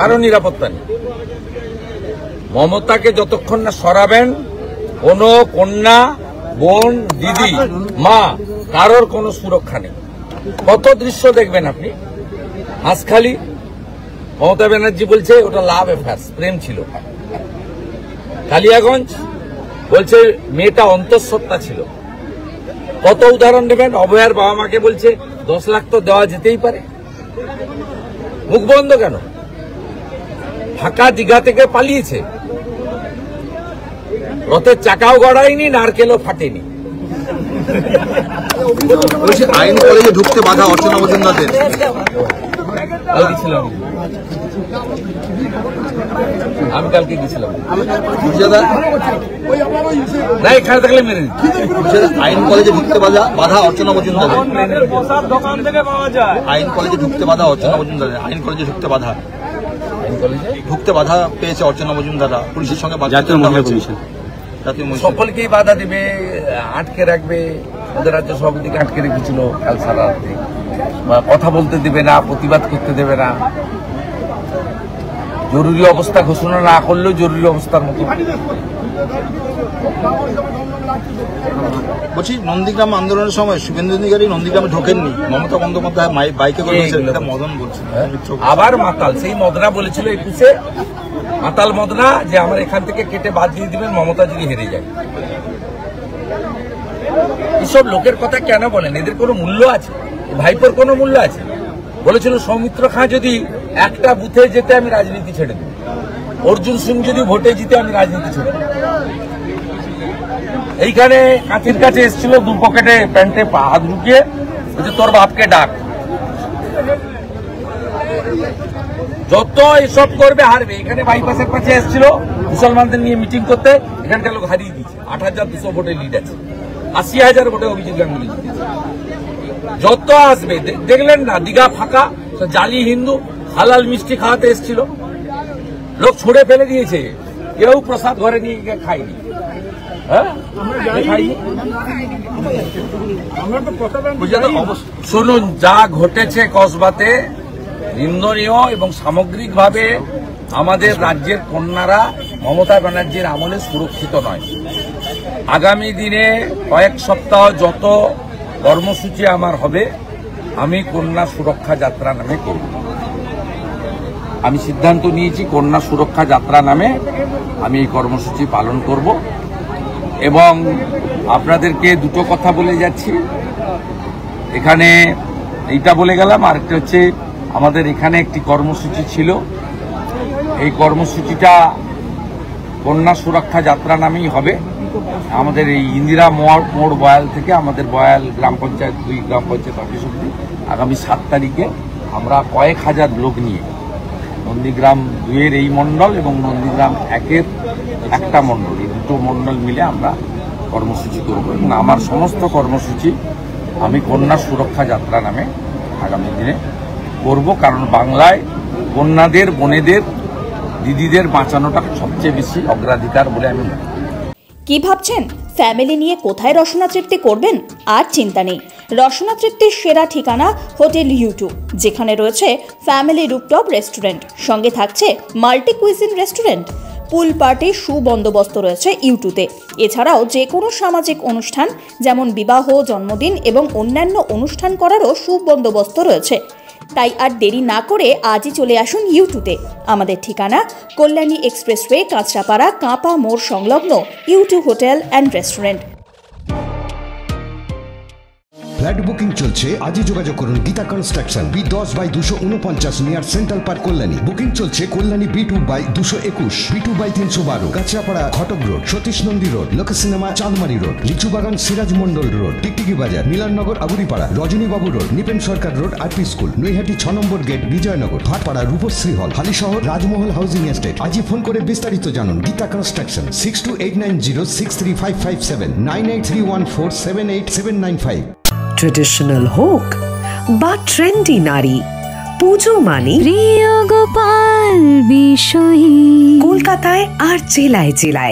কারো নিরাপত্তা নেই। মমতাকে যতক্ষণ না সরাবেন, কোনো কন্যা, বোন, দিদি, মা, কারোর কোনো সুরক্ষা নেই। কত দৃশ্য দেখবেন আপনি। হাঁসখালি, মমতা ব্যানার্জি বলছে ওটা লাভ অ্যাফেয়ার্স, প্রেম ছিল। কালিয়াগঞ্জ বলছে মেয়েটা অন্তঃসত্ত্বা ছিল। কত উদাহরণ নেবেন। অভয়ার বাবা মাকে বলছে 10 লাখ তো দেওয়া যেতেই পারে। মুখ বন্ধ কেন? ফাঁকা দীঘা থেকে পালিয়েছে, রথের চাকাও গড়ায়নি, নারকেলও ফাটেনি। আইন কলেজে ঢুকতে বাধা অর্চনা মজুমদারদের। আমি কালকে গেছিলাম না, এখানে থাকলে মেরে দিচ্ছি। আইন কলেজে ঢুকতে বাধা অর্চনা মজুমদারের। আইন কলেজে ঢুকতে বাধা অর্চনা মজুমদারের। আইন কলেজে ঢুকতে বাধা পেয়েছে অর্চনা মজুমদাররা পুলিশের সঙ্গে। সকলকেই বাধা দিবে, আটকে রাখবে। ওদের রাজ্য সভাপতিকে আটকে রেখেছিল কাল সারা রাত্রে। কথা বলতে দেবে না, প্রতিবাদ করতে দেবে না। জরুরি অবস্থা ঘোষণা না করলেও জরুরি অবস্থার মতো। বলছি, নন্দীগ্রাম আন্দোলনের সময় শুভেন্দু অধিকারী নন্দীগ্রামে ঢোকেননি, মমতা বন্দ্যোপাধ্যায় বাইকে করে মদন বলছিল। আবার মাতাল, সেই মদনা বলেছিল 21-এ, মাতাল মদনা, যে আমার এখান থেকে কেটে বাদ দিয়ে দিবেন মমতা যদি হেরে যায়। এসব লোকের কথা কেন বলেন? এদের কোনো মূল্য আছে? ভাইপোর কোনো মূল্য আছে? বলেছিল সৌমিত্র খাঁ যদি একটা বুথে যেতে আমি রাজনীতি ছেড়ে দেব, অর্জুন সিং যদি ভোটে জিতে আমি রাজনীতি ছেড়ে দেব। এইখানে কাঁথির কাছে এসেছিল, 2 পকেটে প্যান্টে হাত ঢুকিয়ে বলছে তোর বাপকে ডাক। যত এসব করবে হারবে। এখানে বাইপাসের কাছে এসেছিল মুসলমানদের নিয়ে মিটিং করতে, এখানকার লোক হারিয়ে দিচ্ছে। 8,200 ভোটে লিড আছে, 80,000 ভোটে অভিজিৎ গাঙ্গুলি জিতেছে। যত আসবে, দেখলেন না দীঘা ফাঁকা, জালি হিন্দু হালাল মিষ্টি খাওয়াতে এসেছিল, লোক ছুড়ে ফেলে দিয়েছে, কেউ প্রসাদ ঘরে নিয়ে গিয়ে খায়নি। শুনুন, যা ঘটেছে কসবাতে নিন্দনীয় এবং সামগ্রিকভাবে আমাদের রাজ্যের কন্যারা মমতা ব্যানার্জির আমলে সুরক্ষিত নয়। আগামী দিনে কয়েক সপ্তাহ যত কর্মসূচি আমার হবে, আমি কন্যা সুরক্ষা যাত্রা নামে করব। আমি সিদ্ধান্ত নিয়েছি কন্যা সুরক্ষা যাত্রা নামে আমি এই কর্মসূচি পালন করব। এবং আপনাদেরকে দুটো কথা বলে যাচ্ছি। এখানে এইটা বলে গেলাম, আরেকটা হচ্ছে আমাদের এখানে একটি কর্মসূচি ছিল, এই কর্মসূচিটা কন্যা সুরক্ষা যাত্রা নামেই হবে। আমাদের এই ইন্দিরা মোড় বয়াল থেকে আমাদের বয়াল গ্রাম পঞ্চায়েত 2 গ্রাম পঞ্চায়েত অফিস অব্দি আগামী 7 তারিখে আমরা কয়েক হাজার লোক নিয়ে নন্দীগ্রাম 2-এর এই মণ্ডল এবং নন্দীগ্রাম 1-এর একটা মণ্ডল, এই দুটো মণ্ডল মিলে আমরা কর্মসূচি করব। এবং আমার সমস্ত কর্মসূচি আমি কন্যা সুরক্ষা যাত্রা নামে আগামী দিনে করব, কারণ বাংলায় কন্যাদের, বোনেদের, দিদিদের বাঁচানোটা সবচেয়ে বেশি অগ্রাধিকার বলে আমি মনে করি। কি ভাবছেন ফ্যামিলি নিয়ে কোথায় রসনা তৃপ্তি করবেন? আর চিন্তা নেই, রসনা তৃপ্তির সেরা ঠিকানা হোটেল U2, যেখানে রয়েছে ফ্যামিলি রুফটপ রেস্টুরেন্ট, সঙ্গে থাকছে মাল্টি কুইজিন রেস্টুরেন্ট। পুল পার্টির সুবন্দোবস্ত রয়েছে U2-তে। এছাড়াও যে কোনো সামাজিক অনুষ্ঠান যেমন বিবাহ, জন্মদিন এবং অন্যান্য অনুষ্ঠান করারও সুবন্দোবস্ত রয়েছে। তাই আর দেরি না করে আজই চলে আসুন U2-তে। আমাদের ঠিকানা কল্যাণী এক্সপ্রেসওয়ে, কাঁচরাপাড়া, কাঁপা মোড় সংলগ্ন U2 hotel and restaurant. Flat booking চলছে, আজই যোগাযোগ করুন Gita construction, B10/249 near central park, Kalyani. Booking চলছে কল্যাণী B2/221, B2/312, কাঁচরাপাড়া ঘটক রোড, সতীশ নন্দী রোড, লোক সিনেমা চাঁদমারি রোড, লিচুবাগান সিরাজ মন্ডল রোড, টিকটিকি বাজার, মিলননগর আগুরিপাড়া, রজনীবাবু রোড, নিপেন সরকার রোড, RP স্কুল, নৈহাটি 6 নম্বর গেট, বিজয়নগর, ভাটপাড়া, রূপশ্রী হল, হালিশহর, রাজমহল হাউজিং এস্টেট। আজই ফোন করে বিস্তারিত জানুন। গীতা কনস্ট্রাকশন, 6289063557, 9831478795। ট্রেডিশনাল হোক বা ট্রেন্ডি নারী, পুজো মানে প্রিয় গোপাল বিষয়ী। কলকাতায় আর জেলায় জেলায়